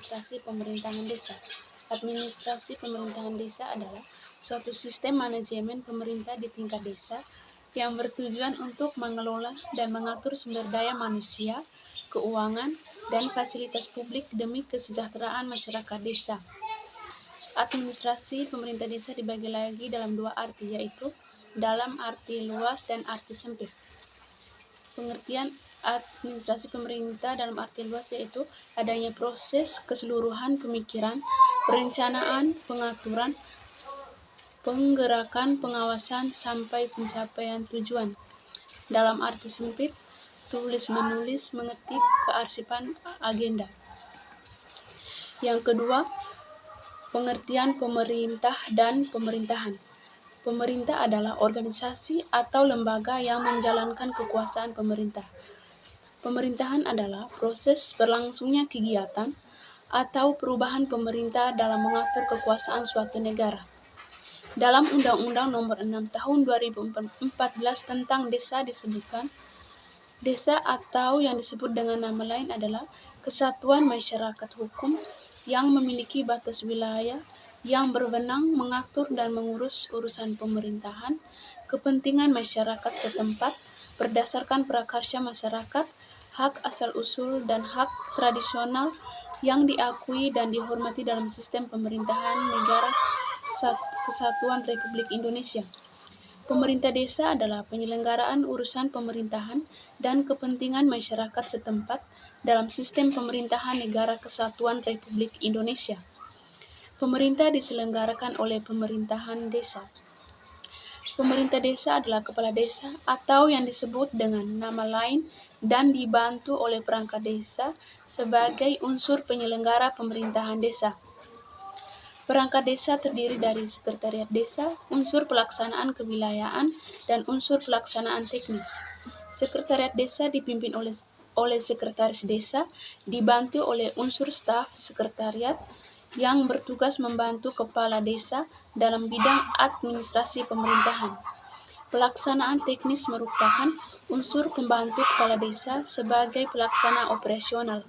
administrasi pemerintahan desa. Administrasi pemerintahan desa adalah suatu sistem manajemen pemerintah di tingkat desa yang bertujuan untuk mengelola dan mengatur sumber daya manusia, keuangan, dan fasilitas publik demi kesejahteraan masyarakat desa. Administrasi pemerintah desa dibagi lagi dalam dua arti, yaitu dalam arti luas dan arti sempit. Pengertian administrasi pemerintah dalam arti luas yaitu adanya proses keseluruhan pemikiran, perencanaan, pengaturan, penggerakan, pengawasan, sampai pencapaian tujuan. Dalam arti sempit, tulis-menulis, mengetik, kearsipan, agenda. Yang kedua, pengertian pemerintah dan pemerintahan. Pemerintah adalah organisasi atau lembaga yang menjalankan kekuasaan pemerintah. Pemerintahan adalah proses berlangsungnya kegiatan atau perubahan pemerintah dalam mengatur kekuasaan suatu negara. Dalam Undang-Undang Nomor 6 Tahun 2014 tentang Desa disebutkan, desa atau yang disebut dengan nama lain adalah kesatuan masyarakat hukum yang memiliki batas wilayah yang berwenang mengatur dan mengurus urusan pemerintahan, kepentingan masyarakat setempat berdasarkan prakarya masyarakat, hak asal-usul dan hak tradisional yang diakui dan dihormati dalam sistem pemerintahan negara Kesatuan Republik Indonesia. Pemerintah desa adalah penyelenggaraan urusan pemerintahan dan kepentingan masyarakat setempat dalam sistem pemerintahan negara Kesatuan Republik Indonesia. Pemerintah diselenggarakan oleh pemerintahan desa. Pemerintah desa adalah kepala desa atau yang disebut dengan nama lain dan dibantu oleh perangkat desa sebagai unsur penyelenggara pemerintahan desa. Perangkat desa terdiri dari sekretariat desa, unsur pelaksanaan kewilayahan, dan unsur pelaksanaan teknis. Sekretariat desa dipimpin oleh sekretaris desa, dibantu oleh unsur staf sekretariat yang bertugas membantu kepala desa dalam bidang administrasi pemerintahan. Pelaksanaan teknis merupakan unsur pembantu kepala desa sebagai pelaksana operasional.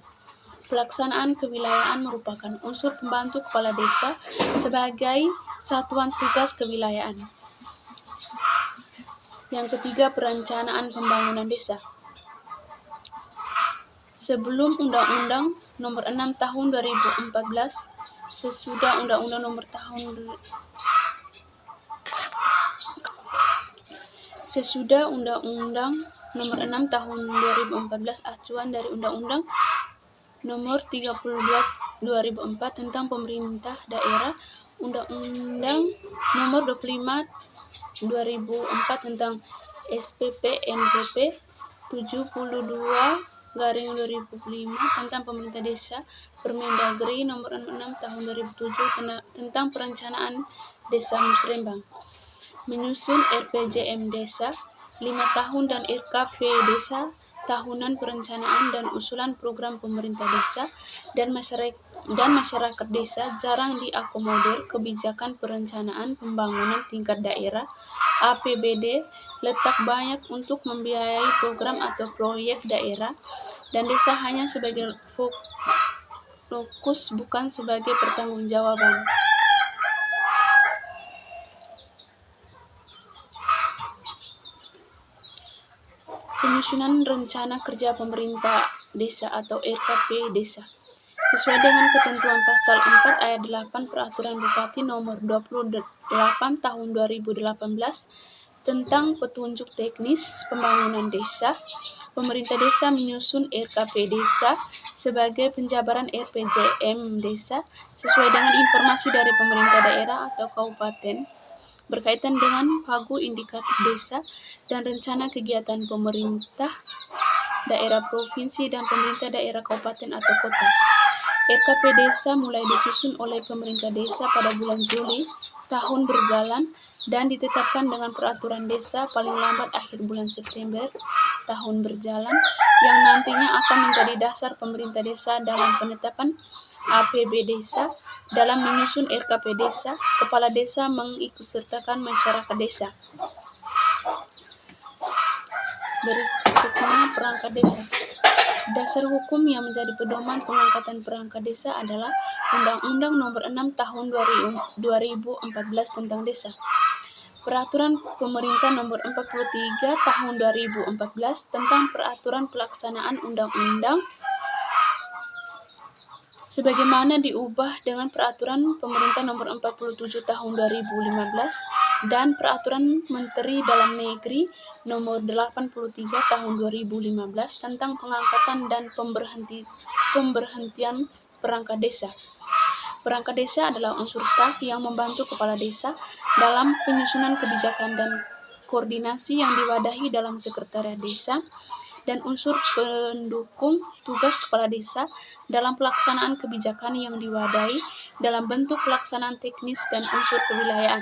Pelaksanaan kewilayahan merupakan unsur pembantu kepala desa sebagai satuan tugas kewilayahan. Yang ketiga, perencanaan pembangunan desa. Sebelum Undang-Undang Nomor 6 Tahun 2014, sesudah Undang-Undang Nomor 6 Tahun 2014 acuan dari Undang-Undang Nomor 32 2004 tentang pemerintah daerah, Undang-Undang Nomor 25 2004 tentang SPP NPP 72/2005 tentang pemerintah desa, Permendagri Nomor 6 Tahun 2007 tentang perencanaan desa musrembang, menyusun RPJM desa 5 tahun dan RKP desa tahunan, perencanaan dan usulan program pemerintah desa dan masyarakat desa jarang diakomodir kebijakan perencanaan pembangunan tingkat daerah APBD letak banyak untuk membiayai program atau proyek daerah dan desa hanya sebagai fokus bukan sebagai pertanggungjawaban. Penyusunan Rencana Kerja Pemerintah Desa atau RKP Desa. Sesuai dengan ketentuan Pasal 4 Ayat 8 Peraturan Bupati Nomor 28 Tahun 2018 tentang petunjuk teknis pembangunan desa, pemerintah desa menyusun RKP Desa sebagai penjabaran RPJM Desa sesuai dengan informasi dari pemerintah daerah atau kabupaten berkaitan dengan pagu indikatif desa dan rencana kegiatan pemerintah daerah provinsi dan pemerintah daerah kabupaten atau kota. RKP Desa mulai disusun oleh pemerintah desa pada bulan Juli tahun berjalan dan ditetapkan dengan peraturan desa paling lambat akhir bulan September tahun berjalan yang nantinya akan menjadi dasar pemerintah desa dalam penetapan APB Desa. Dalam menyusun RKP Desa, kepala desa mengikutsertakan masyarakat desa. Berikutnya perangkat desa. Dasar hukum yang menjadi pedoman pengangkatan perangkat desa adalah Undang-Undang Nomor 6 Tahun 2014 tentang Desa. Peraturan Pemerintah Nomor 43 Tahun 2014 tentang Peraturan Pelaksanaan Undang-Undang sebagaimana diubah dengan Peraturan Pemerintah Nomor 47 Tahun 2015 dan Peraturan Menteri Dalam Negeri Nomor 83 Tahun 2015 tentang pengangkatan dan pemberhentian perangkat desa. Perangkat desa adalah unsur staf yang membantu kepala desa dalam penyusunan kebijakan dan koordinasi yang diwadahi dalam sekretariat desa, dan unsur pendukung tugas kepala desa dalam pelaksanaan kebijakan yang diwadahi dalam bentuk pelaksanaan teknis dan unsur kewilayahan.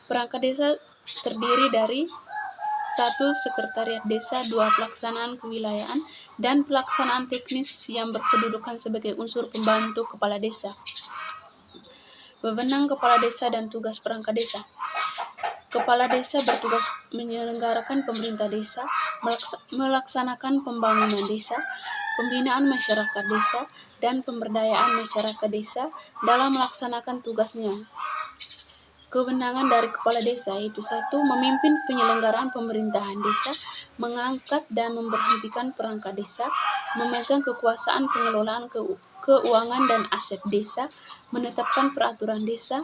Perangkat desa terdiri dari 1. Sekretariat desa, 2. Pelaksanaan kewilayahan, dan pelaksanaan teknis yang berkedudukan sebagai unsur pembantu kepala desa. Wewenang kepala desa dan tugas perangkat desa. Kepala desa bertugas menyelenggarakan pemerintah desa, melaksanakan pembangunan desa, pembinaan masyarakat desa, dan pemberdayaan masyarakat desa dalam melaksanakan tugasnya. Kewenangan dari kepala desa yaitu 1. Memimpin penyelenggaraan pemerintahan desa, mengangkat dan memberhentikan perangkat desa, memegang kekuasaan pengelolaan keuangan dan aset desa, menetapkan peraturan desa,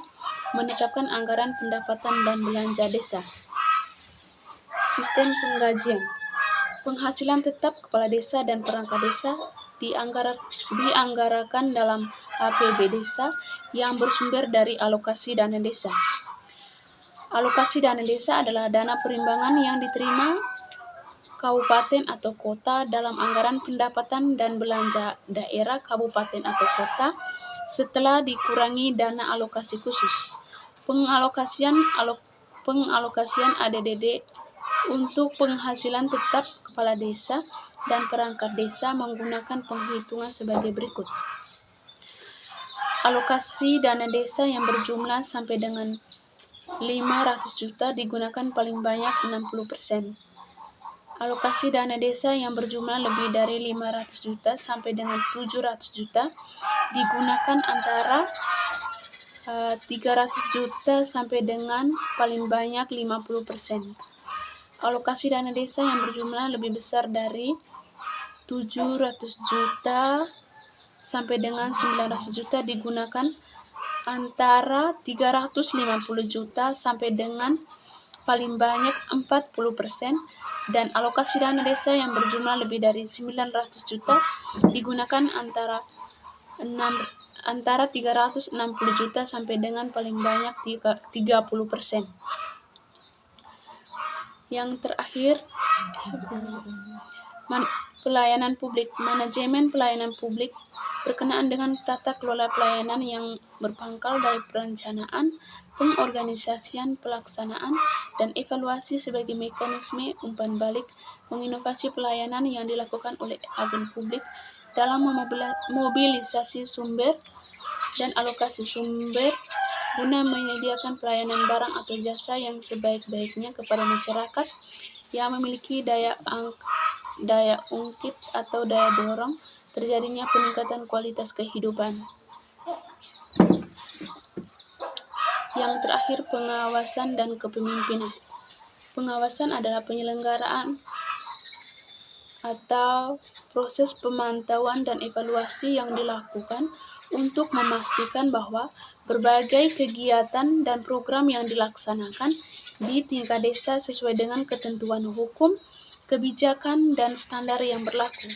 menetapkan anggaran pendapatan dan belanja desa. Sistem penggajian. Penghasilan tetap kepala desa dan perangkat desa dianggarkan dalam APB desa yang bersumber dari alokasi dana desa. Alokasi dana desa adalah dana perimbangan yang diterima kabupaten atau kota dalam anggaran pendapatan dan belanja daerah kabupaten atau kota setelah dikurangi dana alokasi khusus. Pengalokasian ADDD untuk penghasilan tetap kepala desa dan perangkat desa menggunakan penghitungan sebagai berikut. Alokasi dana desa yang berjumlah sampai dengan 500 juta digunakan paling banyak 60%. Alokasi dana desa yang berjumlah lebih dari 500 juta sampai dengan 700 juta digunakan antara 300 juta sampai dengan paling banyak 50%. Alokasi dana desa yang berjumlah lebih besar dari 700 juta sampai dengan 900 juta digunakan antara 350 juta sampai dengan paling banyak 40%, dan alokasi dana desa yang berjumlah lebih dari 900 juta digunakan antara 360 juta sampai dengan paling banyak 30%. Yang terakhir, pelayanan publik. Manajemen pelayanan publik berkenaan dengan tata kelola pelayanan yang berpangkal dari perencanaan, pengorganisasian, pelaksanaan, dan evaluasi sebagai mekanisme umpan balik menginovasi pelayanan yang dilakukan oleh agen publik dalam memobilisasi sumber dan alokasi sumber guna menyediakan pelayanan barang atau jasa yang sebaik-baiknya kepada masyarakat yang memiliki daya ungkit atau daya dorong terjadinya peningkatan kualitas kehidupan. Yang terakhir, pengawasan dan kepemimpinan. Pengawasan adalah penyelenggaraan atau proses pemantauan dan evaluasi yang dilakukan untuk memastikan bahwa berbagai kegiatan dan program yang dilaksanakan di tingkat desa sesuai dengan ketentuan hukum, kebijakan, dan standar yang berlaku.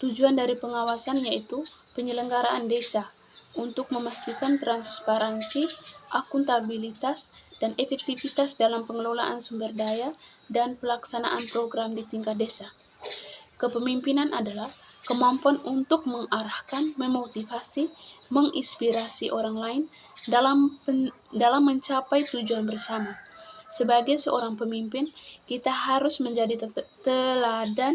Tujuan dari pengawasan yaitu penyelenggaraan desa untuk memastikan transparansi, akuntabilitas, dan efektivitas dalam pengelolaan sumber daya dan pelaksanaan program di tingkat desa. Kepemimpinan adalah kemampuan untuk mengarahkan, memotivasi, menginspirasi orang lain dalam mencapai tujuan bersama. Sebagai seorang pemimpin, kita harus menjadi teladan,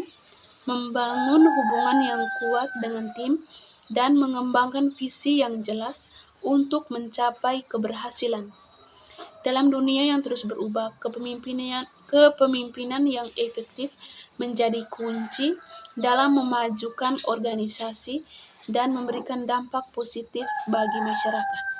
membangun hubungan yang kuat dengan tim, dan mengembangkan visi yang jelas untuk mencapai keberhasilan. Dalam dunia yang terus berubah, kepemimpinan yang efektif menjadi kunci dalam memajukan organisasi dan memberikan dampak positif bagi masyarakat.